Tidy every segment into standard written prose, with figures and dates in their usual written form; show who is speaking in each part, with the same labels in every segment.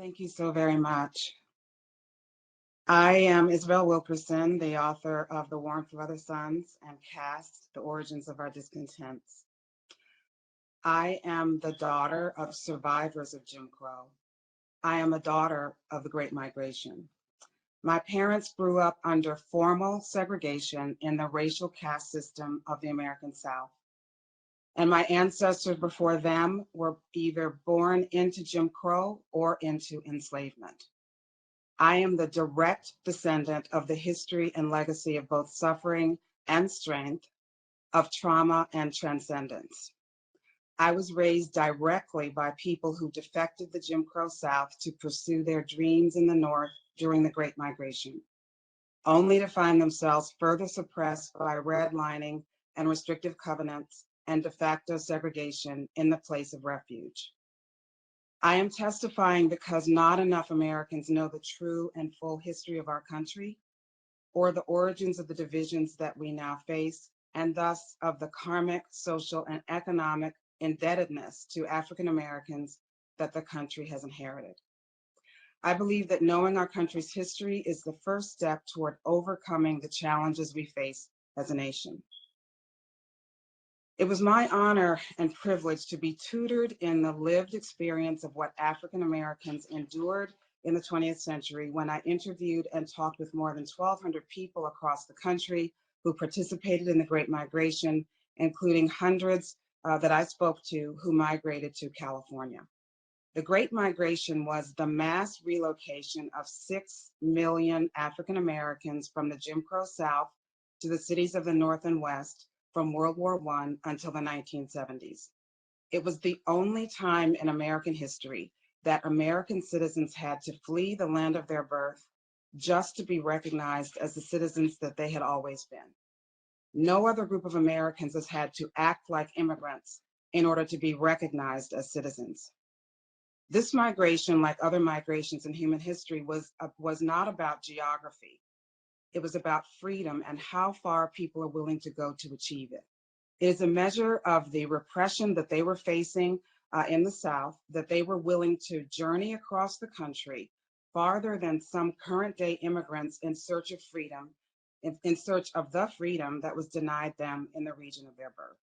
Speaker 1: Thank you so very much. I am Isabel Wilkerson, the author of The Warmth of Other Suns and Caste, The Origins of Our Discontents. I am the daughter of survivors of Jim Crow. I am a daughter of the Great Migration. My parents grew up under formal segregation in the racial caste system of the American South. And my ancestors before them were either born into Jim Crow or into enslavement. I am the direct descendant of the history and legacy of both suffering and strength, of trauma and transcendence. I was raised directly by people who defected the Jim Crow South to pursue their dreams in the North during the Great Migration, only to find themselves further suppressed by redlining and restrictive covenants and de facto segregation in the place of refuge. I am testifying because not enough Americans know the true and full history of our country or the origins of the divisions that we now face, and thus of the karmic, social, and economic indebtedness to African Americans that the country has inherited. I believe that knowing our country's history is the first step toward overcoming the challenges we face as a nation. It was my honor and privilege to be tutored in the lived experience of what African Americans endured in the 20th century when I interviewed and talked with more than 1,200 people across the country who participated in the Great Migration, including hundreds that I spoke to who migrated to California. The Great Migration was the mass relocation of 6 million African Americans from the Jim Crow South to the cities of the North and West from World War I until the 1970s. It was the only time in American history that American citizens had to flee the land of their birth just to be recognized as the citizens that they had always been. No other group of Americans has had to act like immigrants in order to be recognized as citizens. This migration, like other migrations in human history, was not about geography. It was about freedom and how far people are willing to go to achieve it. It is a measure of the repression that they were facing in the South, that they were willing to journey across the country farther than some current day immigrants in search of freedom, in search of the freedom that was denied them in the region of their birth.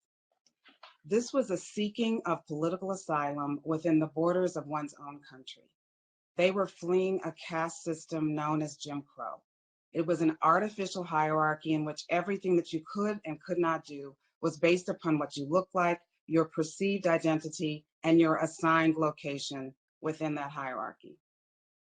Speaker 1: This was a seeking of political asylum within the borders of one's own country. They were fleeing a caste system known as Jim Crow. It was an artificial hierarchy in which everything that you could and could not do was based upon what you looked like, your perceived identity, and your assigned location within that hierarchy.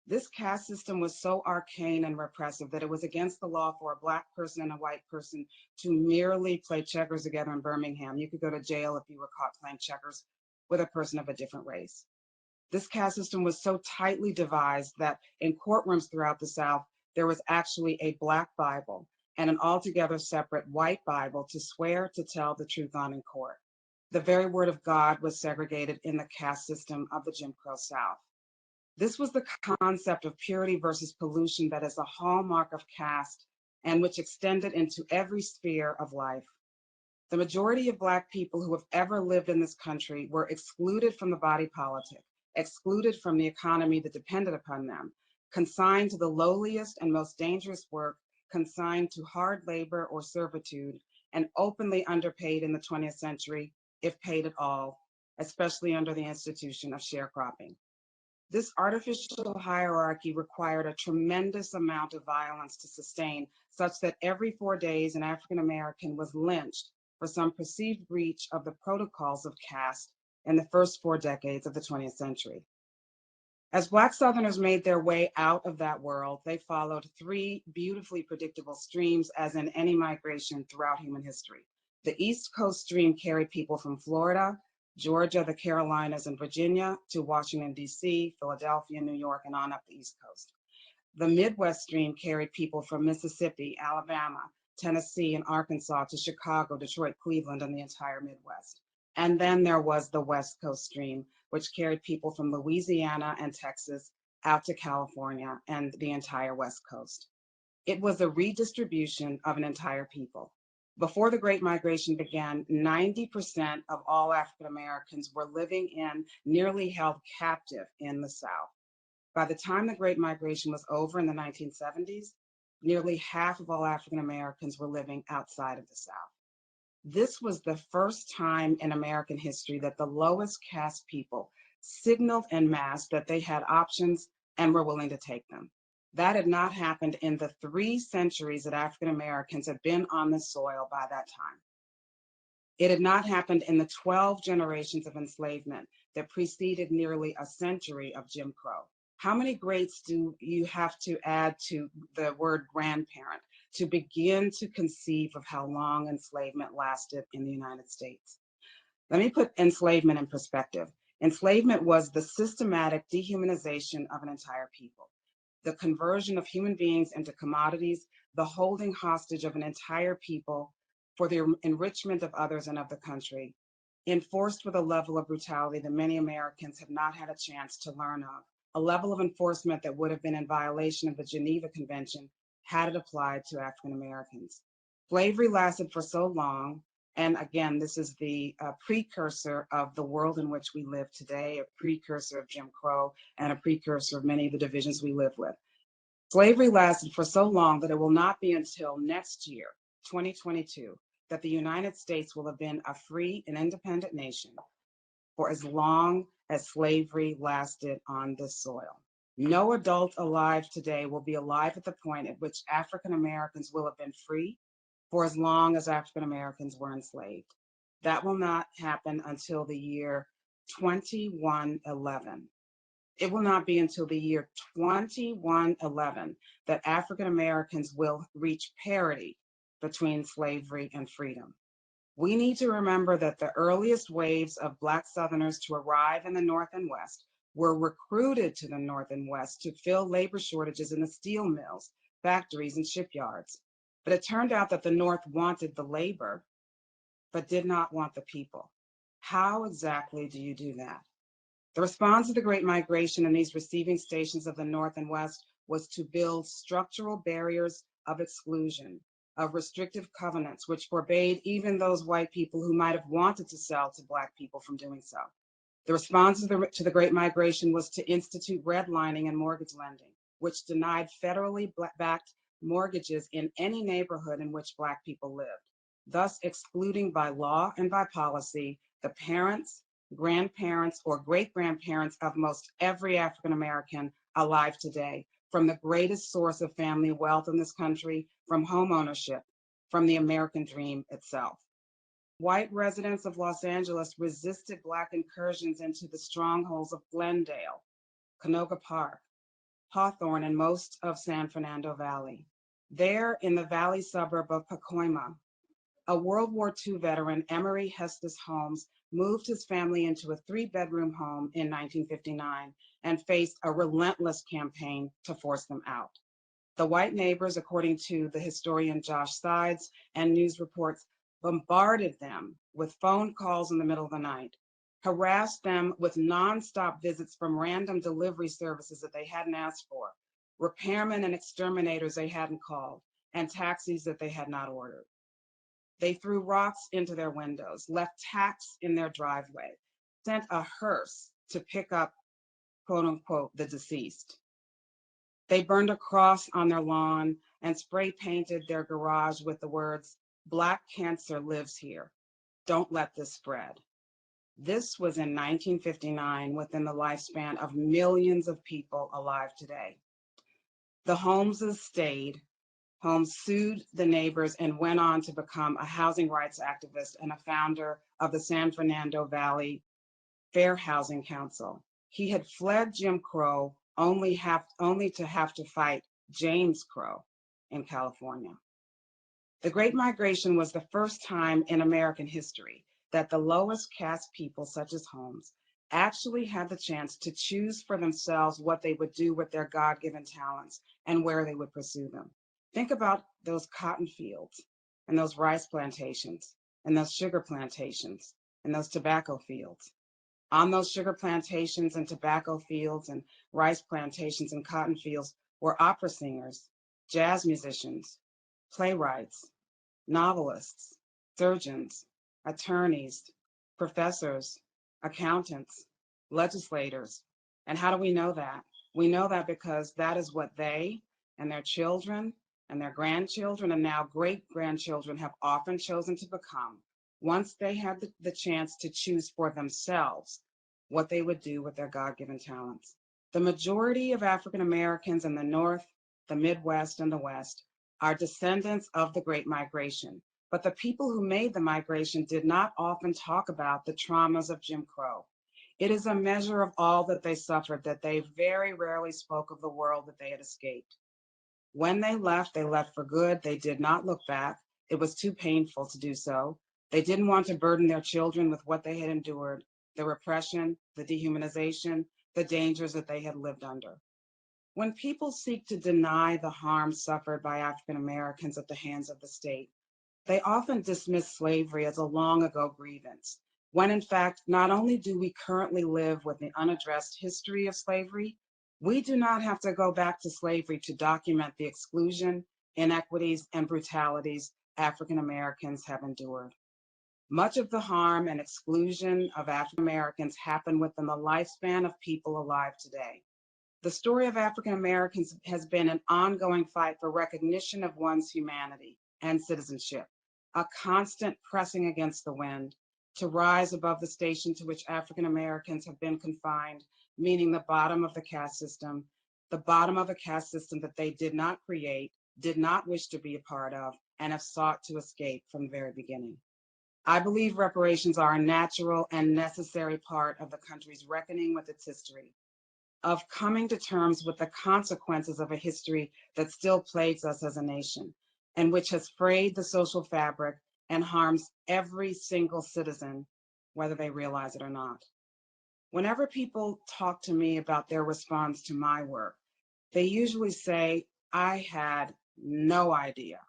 Speaker 1: This caste system was so arcane and repressive that it was against the law for a Black person and a white person to merely play checkers together in Birmingham. You could go to jail if you were caught playing checkers with a person of a different race. This caste system was so tightly devised that in courtrooms throughout the South, there was actually a Black Bible and an altogether separate white Bible to swear to tell the truth on in court. The very word of God was segregated in the caste system of the Jim Crow South. This was the concept of purity versus pollution that is a hallmark of caste and which extended into every sphere of life. The majority of Black people who have ever lived in this country were excluded from the body politic, excluded from the economy that depended upon them, consigned to the lowliest and most dangerous work, consigned to hard labor or servitude, and openly underpaid in the 20th century, if paid at all, especially under the institution of sharecropping. This artificial hierarchy required a tremendous amount of violence to sustain, such that every 4 days an African American was lynched for some perceived breach of the protocols of caste in the first 4 decades of the 20th century. As Black Southerners made their way out of that world, they followed 3 beautifully predictable streams, as in any migration throughout human history. The East Coast stream carried people from Florida, Georgia, the Carolinas, and Virginia to Washington, D.C., Philadelphia, New York, and on up the East Coast. The Midwest stream carried people from Mississippi, Alabama, Tennessee, and Arkansas to Chicago, Detroit, Cleveland, and the entire Midwest. And then there was the West Coast stream, which carried people from Louisiana and Texas out to California and the entire West Coast. It was a redistribution of an entire people. Before the Great Migration began, 90% of all African Americans were living in, nearly held captive in the South. By the time the Great Migration was over in the 1970s, nearly half of all African Americans were living outside of the South. This was the first time in American history that the lowest caste people signaled en masse that they had options and were willing to take them. That had not happened in the 3 centuries that African Americans had been on the soil by that time. It had not happened in the 12 generations of enslavement that preceded nearly a century of Jim Crow. How many greats do you have to add to the word grandparent to begin to conceive of how long enslavement lasted in the United States? Let me put enslavement in perspective. Enslavement was the systematic dehumanization of an entire people, the conversion of human beings into commodities, the holding hostage of an entire people for the enrichment of others and of the country, enforced with a level of brutality that many Americans have not had a chance to learn of, a level of enforcement that would have been in violation of the Geneva Convention had it applied to African Americans. Slavery lasted for so long, and again, this is the precursor of the world in which we live today, a precursor of Jim Crow, and a precursor of many of the divisions we live with. Slavery lasted for so long that it will not be until next year, 2022, that the United States will have been a free and independent nation for as long as slavery lasted on this soil. No adult alive today will be alive at the point at which African Americans will have been free for as long as African Americans were enslaved. That will not happen until the year 2111. It will not be until the year 2111 that African Americans will reach parity between slavery and freedom. We need to remember that the earliest waves of Black Southerners to arrive in the North and West were recruited to the North and West to fill labor shortages in the steel mills, factories, and shipyards. But it turned out that the North wanted the labor, but did not want the people. How exactly do you do that? The response to the Great Migration in these receiving stations of the North and West was to build structural barriers of exclusion, of restrictive covenants, which forbade even those white people who might have wanted to sell to Black people from doing so. The response to the Great Migration was to institute redlining and mortgage lending, which denied federally backed mortgages in any neighborhood in which Black people lived, thus excluding by law and by policy the parents, grandparents, or great-grandparents of most every African American alive today from the greatest source of family wealth in this country, from home ownership, from the American dream itself. White residents of Los Angeles resisted Black incursions into the strongholds of Glendale, Canoga Park, Hawthorne, and most of San Fernando Valley. There, in the valley suburb of Pacoima, a World War II veteran, Emory Hestus Holmes, moved his family into a 3-bedroom home in 1959 and faced a relentless campaign to force them out. The white neighbors, according to the historian Josh Sides and news reports, bombarded them with phone calls in the middle of the night, harassed them with nonstop visits from random delivery services that they hadn't asked for, repairmen and exterminators they hadn't called, and taxis that they had not ordered. They threw rocks into their windows, left tacks in their driveway, sent a hearse to pick up, quote unquote, the deceased. They burned a cross on their lawn and spray painted their garage with the words, "Black cancer lives here. Don't let this spread." This was in 1959, within the lifespan of millions of people alive today. The Holmeses stayed. Holmes sued the neighbors and went on to become a housing rights activist and a founder of the San Fernando Valley Fair Housing Council. He had fled Jim Crow only to have to fight James Crow in California. The Great Migration was the first time in American history that the lowest caste people, such as Holmes, actually had the chance to choose for themselves what they would do with their God-given talents and where they would pursue them. Think about those cotton fields and those rice plantations and those sugar plantations and those tobacco fields. On those sugar plantations and tobacco fields and rice plantations and cotton fields were opera singers, jazz musicians, playwrights, novelists, surgeons, attorneys, professors, accountants, legislators. And how do we know that? We know that because that is what they and their children and their grandchildren and now great-grandchildren have often chosen to become once they had the chance to choose for themselves what they would do with their God-given talents. The majority of African Americans in the North, the Midwest, and the West are descendants of the Great Migration. But the people who made the migration did not often talk about the traumas of Jim Crow. It is a measure of all that they suffered that they very rarely spoke of the world that they had escaped. When they left for good. They did not look back. It was too painful to do so. They didn't want to burden their children with what they had endured, the repression, the dehumanization, the dangers that they had lived under. When people seek to deny the harm suffered by African Americans at the hands of the state, they often dismiss slavery as a long ago grievance, when in fact, not only do we currently live with the unaddressed history of slavery, we do not have to go back to slavery to document the exclusion, inequities, and brutalities African Americans have endured. Much of the harm and exclusion of African Americans happened within the lifespan of people alive today. The story of African Americans has been an ongoing fight for recognition of one's humanity and citizenship, a constant pressing against the wind to rise above the station to which African Americans have been confined, meaning the bottom of the caste system that they did not create, did not wish to be a part of, and have sought to escape from the very beginning. I believe reparations are a natural and necessary part of the country's reckoning with its history, of coming to terms with the consequences of a history that still plagues us as a nation, and which has frayed the social fabric and harms every single citizen, whether they realize it or not. Whenever people talk to me about their response to my work, they usually say, I had no idea.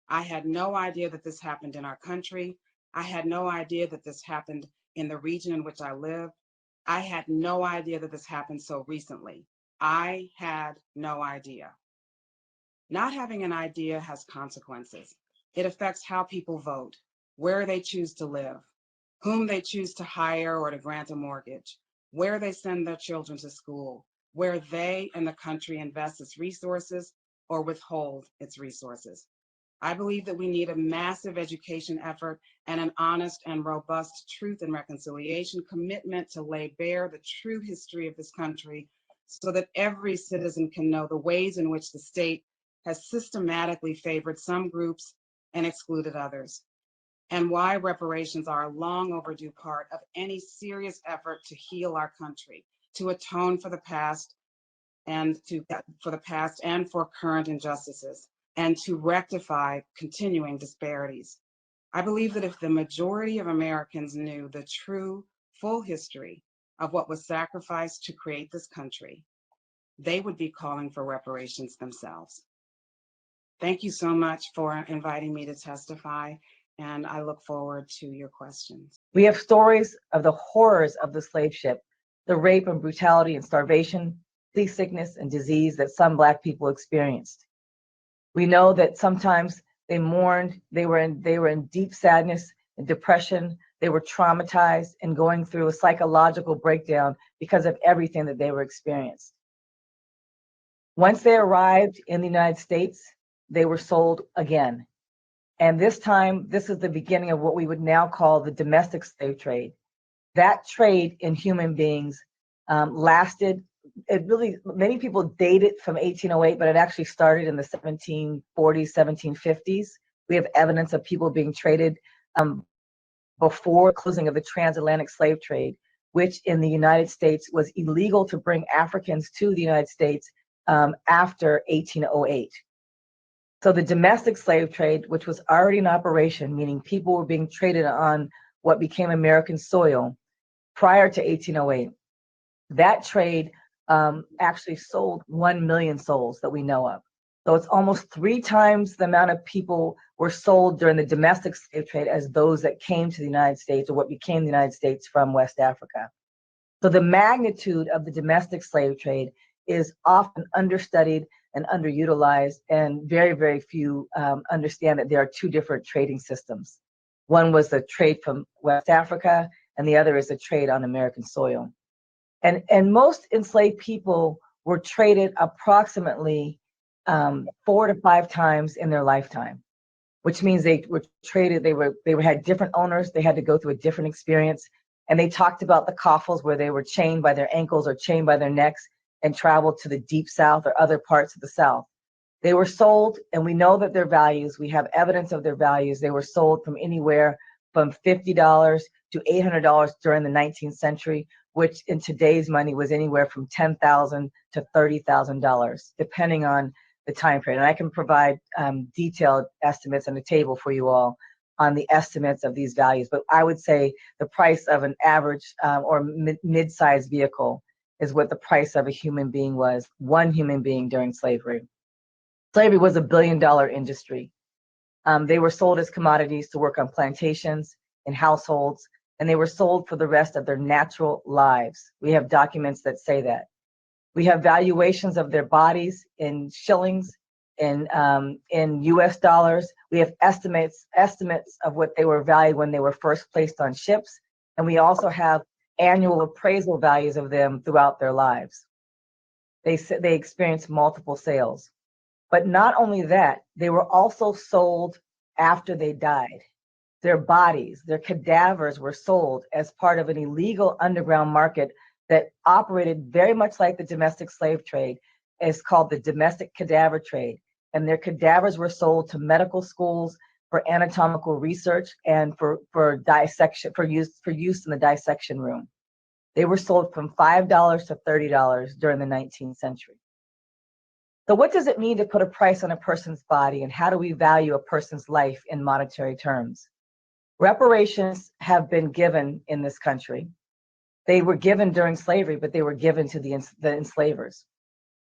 Speaker 1: I had no idea that this happened in our country. I had no idea that this happened in the region in which I live. I had no idea that this happened so recently. I had no idea. Not having an idea has consequences. It affects how people vote, where they choose to live, whom they choose to hire or to grant a mortgage, where they send their children to school, where they and the country invest its resources or withhold its resources. I believe that we need a massive education effort and an honest and robust truth and reconciliation commitment to lay bare the true history of this country so that every citizen can know the ways in which the state has systematically favored some groups and excluded others, and why reparations are a long overdue part of any serious effort to heal our country, to atone for the past and for current injustices, and to rectify continuing disparities. I believe that if the majority of Americans knew the true, full history of what was sacrificed to create this country, they would be calling for reparations themselves. Thank you so much for inviting me to testify, and I look forward to your questions.
Speaker 2: We have stories of the horrors of the slave ship, the rape and brutality and starvation, seasickness and disease that some Black people experienced. We know that sometimes they mourned, they were in deep sadness and depression, they were traumatized and going through a psychological breakdown because of everything that they were experienced. Once they arrived in the United States, they were sold again. And this time, this is the beginning of what we would now call the domestic slave trade. That trade in human beings lasted, many people date it from 1808, but it actually started in the 1740s, 1750s. We have evidence of people being traded before closing of the transatlantic slave trade, which in the United States was illegal to bring Africans to the United States after 1808. So the domestic slave trade, which was already in operation, meaning people were being traded on what became American soil prior to 1808, that trade actually sold 1 million souls that we know of. So it's almost 3 times the amount of people were sold during the domestic slave trade as those that came to the United States or what became the United States from West Africa. So the magnitude of the domestic slave trade is often understudied and underutilized, and very, very few understand that there are 2 different trading systems. One was the trade from West Africa, and the other is the trade on American soil. And most enslaved people were traded approximately 4 to 5 times in their lifetime, which means they were traded, they had different owners, they had to go through a different experience. And they talked about the coffles where they were chained by their ankles or chained by their necks and traveled to the deep South or other parts of the South. They were sold, and we know that their values, we have evidence of their values. They were sold from anywhere from $50 to $800 during the 19th century, which in today's money was anywhere from $10,000 to $30,000, depending on the time period. And I can provide detailed estimates on the table for you all on the estimates of these values. But I would say the price of an average or mid-sized vehicle is what the price of a human being was, one human being during slavery. Slavery was $1 billion industry. They were sold as commodities to work on plantations, in households, and they were sold for the rest of their natural lives. We have documents that say that. We have valuations of their bodies in shillings, in US dollars. We have estimates of what they were valued when they were first placed on ships. And we also have annual appraisal values of them throughout their lives. They experienced multiple sales. But not only that, they were also sold after they died. Their bodies, their cadavers were sold as part of an illegal underground market that operated very much like the domestic slave trade. It's called the domestic cadaver trade. And their cadavers were sold to medical schools for anatomical research and for dissection, for use in the dissection room. They were sold from $5 to $30 during the 19th century. So what does it mean to put a price on a person's body, and how do we value a person's life in monetary terms? Reparations have been given in this country. They were given during slavery, but they were given to the enslavers.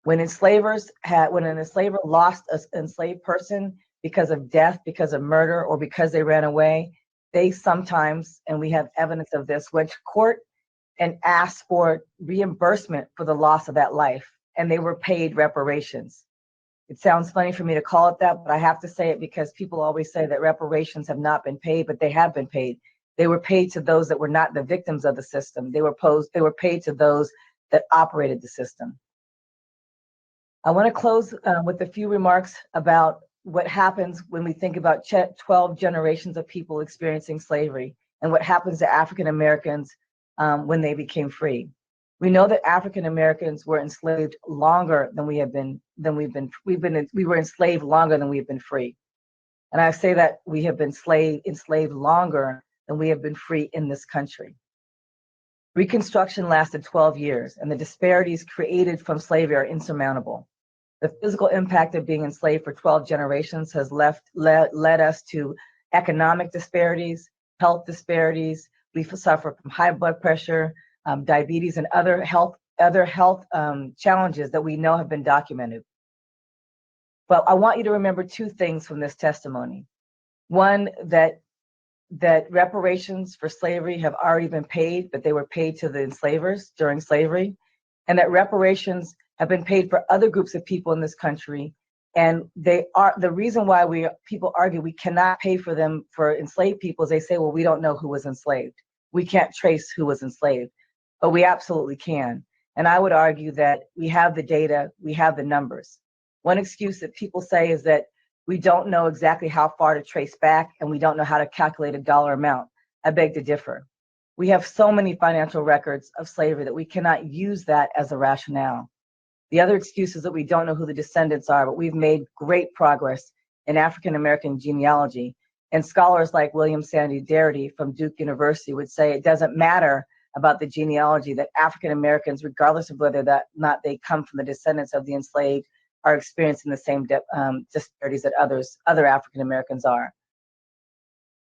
Speaker 2: When an enslaver lost an enslaved person because of death, because of murder, or because they ran away, they sometimes, and we have evidence of this, went to court and asked for reimbursement for the loss of that life, and they were paid reparations. It sounds funny for me to call it that, but I have to say it because people always say that reparations have not been paid, but they have been paid. They were paid to those that were not the victims of the system. They were paid to those that operated the system. I want to close with a few remarks about what happens when we think about 12 generations of people experiencing slavery and what happens to African Americans when they became free. We know that African Americans were enslaved longer than we were enslaved longer than we have been free. And I say that we have been enslaved longer than we have been free in this country. Reconstruction lasted 12 years, and the disparities created from slavery are insurmountable. The physical impact of being enslaved for 12 generations has led us to economic disparities, health disparities. We suffer from high blood pressure, diabetes, and other health challenges that we know have been documented. But I want you to remember two things from this testimony. One, that reparations for slavery have already been paid, but they were paid to the enslavers during slavery, and that reparations have been paid for other groups of people in this country. And they are the reason why people argue we cannot pay for them for enslaved people is they say, well, we don't know who was enslaved. We can't trace who was enslaved, but we absolutely can. And I would argue that we have the data, we have the numbers. One excuse that people say is that we don't know exactly how far to trace back, and we don't know how to calculate a dollar amount. I beg to differ. We have so many financial records of slavery that we cannot use that as a rationale. The other excuse is that we don't know who the descendants are, but we've made great progress in African American genealogy. And scholars like William Sandy Darity from Duke University would say it doesn't matter about the genealogy, that African Americans, regardless of whether that not they come from the descendants of the enslaved, are experiencing the same disparities that other African Americans are.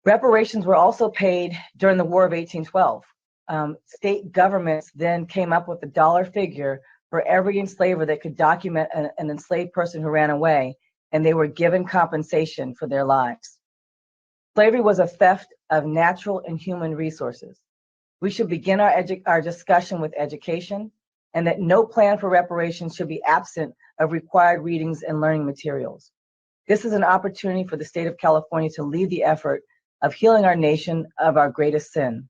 Speaker 2: Reparations were also paid during the War of 1812. State governments then came up with a dollar figure for every enslaver that could document an enslaved person who ran away, and they were given compensation for their lives. Slavery was a theft of natural and human resources. We should begin our discussion with education, and that no plan for reparations should be absent of required readings and learning materials. This is an opportunity for the state of California to lead the effort of healing our nation of our greatest sin.